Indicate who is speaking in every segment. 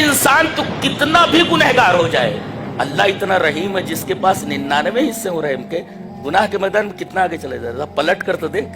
Speaker 1: انسان تو کتنا بھی گنہگار ہو جائے، اللہ اتنا رحیم ہے جس کے پاس 99 حصے ہو رحم کے، گناہ کے میدان میں کتنا آگے چلے جاتا. پلٹ کر تو دیکھ،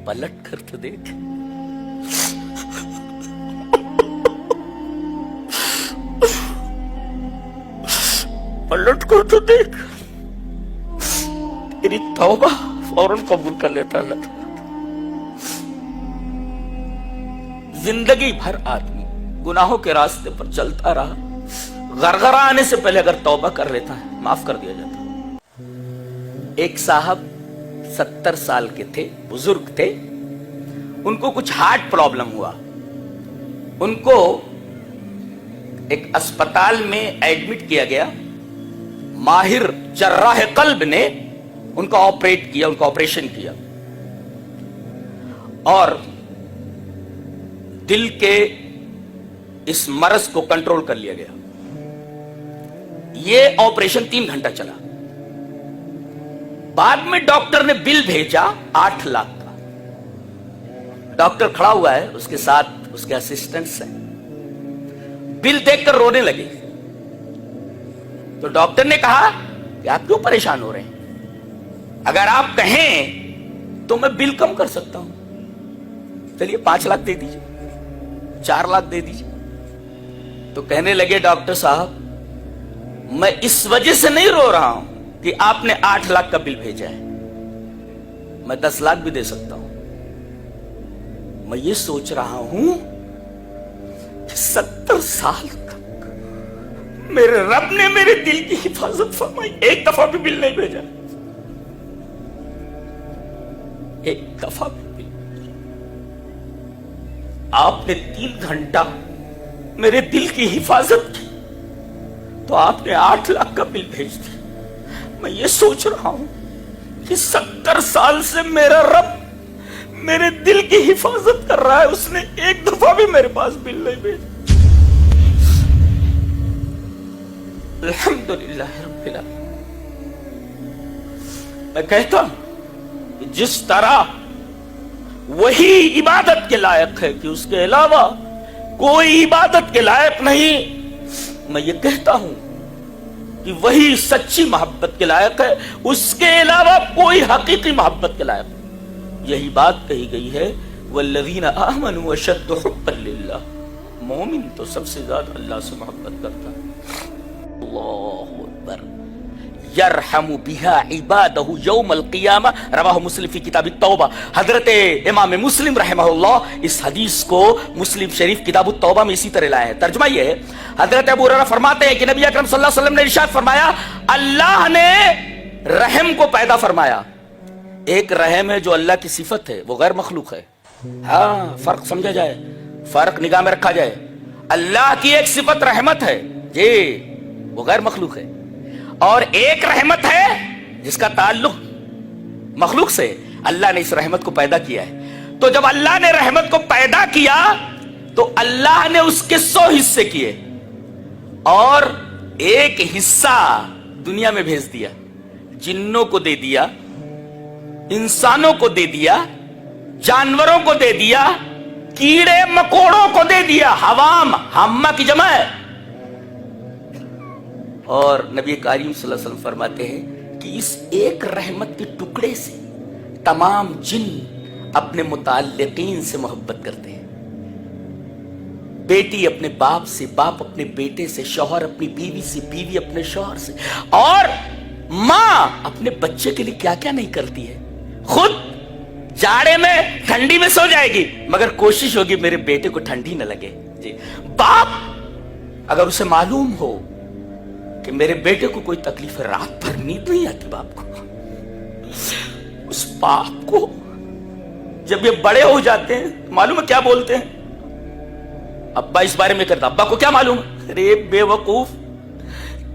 Speaker 1: پلٹ کر تو دیکھ. پلٹ کر تو دیکھ، تیری توبہ فوراً قبول کر لیتا اللہ. زندگی بھر آدمی گناہوں کے راستے پر چلتا رہا، غرغرہ آنے سے پہلے اگر توبہ کر لیتا ہے معاف کر دیا جاتا. ایک صاحب 70 سال کے تھے، بزرگ تھے، ان کو کچھ ہارٹ پرابلم ہوا. ان کو ایک اسپتال میں ایڈمٹ کیا گیا. ماہر جراح قلب نے ان کا آپریٹ کیا، ان کا آپریشن کیا، اور دل کے اس مرض کو کنٹرول کر لیا گیا. یہ آپریشن 3 گھنٹہ چلا. بعد میں ڈاکٹر نے بل بھیجا 8 لاکھ کا. ڈاکٹر کھڑا ہوا ہے، اس کے ساتھ اس کے اسسٹنٹس ہیں. بل دیکھ کر رونے لگے. تو ڈاکٹر نے کہا کہ آپ کیوں پریشان ہو رہے ہیں؟ اگر آپ کہیں تو میں بل کم کر سکتا ہوں. چلیے 5 لاکھ دے دیجیے، 4 لاکھ دے دیجیے. تو کہنے لگے ڈاکٹر صاحب میں اس وجہ سے نہیں رو رہا ہوں کہ آپ نے 8 لاکھ کا بل بھیجا ہے، میں 10 لاکھ بھی دے سکتا ہوں. میں یہ سوچ رہا ہوں کہ 70 سال تک میرے رب نے میرے دل کی حفاظت فرمائی، ایک دفعہ بھی بل نہیں بھیجا، ایک دفعہ بھی بل. آپ نے 3 گھنٹہ میرے دل کی حفاظت کی تو آپ نے 8 لاکھ کا بل بھیج دیا. میں یہ سوچ رہا ہوں کہ 70 سال سے میرا رب میرے دل کی حفاظت کر رہا ہے، اس نے ایک دفعہ بھی میرے پاس بل نہیں بھیجا. الحمدللہ رب العالمین. میں کہتا ہوں کہ جس طرح وہی عبادت کے لائق ہے کہ اس کے علاوہ کوئی عبادت کے لائق نہیں، میں یہ کہتا ہوں کہ وہی سچی محبت کے لائق ہے، اس کے علاوہ کوئی حقیقی محبت کے لائق نہیں. یہی بات کہی گئی ہے والذین آمنوا اشد حبا للہ. مومن تو سب سے زیادہ اللہ سے محبت کرتا ہے. اللہ اکبر. یرحم بہا عبادہ یوم القیامہ، رواہ مسلم فی کتاب التوبہ. حضرت امام مسلم رحمہ اللہ اس حدیث کو مسلم شریف کتاب التوبہ میں اسی طرح لائے ہیں. ترجمہ یہ ہے، حضرت ابو ہریرہ فرماتے ہیں کہ نبی اکرم صلی اللہ علیہ وسلم نے ارشاد فرمایا اللہ نے رحم کو پیدا فرمایا. ایک رحم ہے جو اللہ کی صفت ہے، وہ غیر مخلوق ہے. ہاں فرق سمجھا جائے، فرق نگاہ میں رکھا جائے. اللہ کی ایک صفت رحمت ہے جی، وہ غیر مخلوق ہے. اور ایک رحمت ہے جس کا تعلق مخلوق سے. اللہ نے اس رحمت کو پیدا کیا ہے. تو جب اللہ نے رحمت کو پیدا کیا تو اللہ نے اس کے 100 حصے کیے اور ایک حصہ دنیا میں بھیج دیا. جنوں کو دے دیا، انسانوں کو دے دیا، جانوروں کو دے دیا، کیڑے مکوڑوں کو دے دیا. حوام حمہ کی جمع ہے. اور نبی کریم صلی اللہ علیہ وسلم فرماتے ہیں کہ اس ایک رحمت کے ٹکڑے سے تمام جن اپنے متعلقین سے محبت کرتے ہیں. بیٹی اپنے باپ سے، باپ اپنے بیٹے سے، شوہر اپنی بیوی سے، بیوی اپنے شوہر سے. اور ماں اپنے بچے کے لیے کیا کیا نہیں کرتی ہے. خود جاڑے میں ٹھنڈی میں سو جائے گی مگر کوشش ہوگی میرے بیٹے کو ٹھنڈی نہ لگے. جی باپ اگر اسے معلوم ہو کہ میرے بیٹے کو کوئی تکلیف ہے، رات بھر نیند نہیں آتی باپ کو، اس باپ کو جب یہ بڑے ہو جاتے ہیں معلوم ہے کیا بولتے ہیں؟ ابا اس بارے میں کرتا، ابا کو کیا معلوم؟ ارے بے وقوف،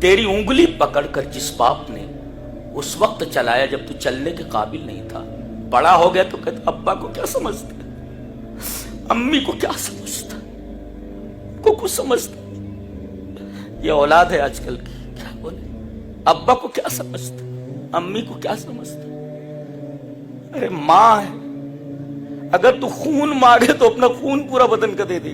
Speaker 1: تیری انگلی پکڑ کر جس باپ نے اس وقت چلایا جب تو چلنے کے قابل نہیں تھا، بڑا ہو گیا تو کہتا ابا کو کیا سمجھتا، امی کو کیا سمجھتا، کو کچھ سمجھتا. یہ اولاد ہے آج کل کی، کیا بولے، ابا کو کیا سمجھتا، امی کو کیا سمجھتا. ارے ماں ہے، اگر تو خون مانگے تو اپنا خون پورا بدن کا دے دے.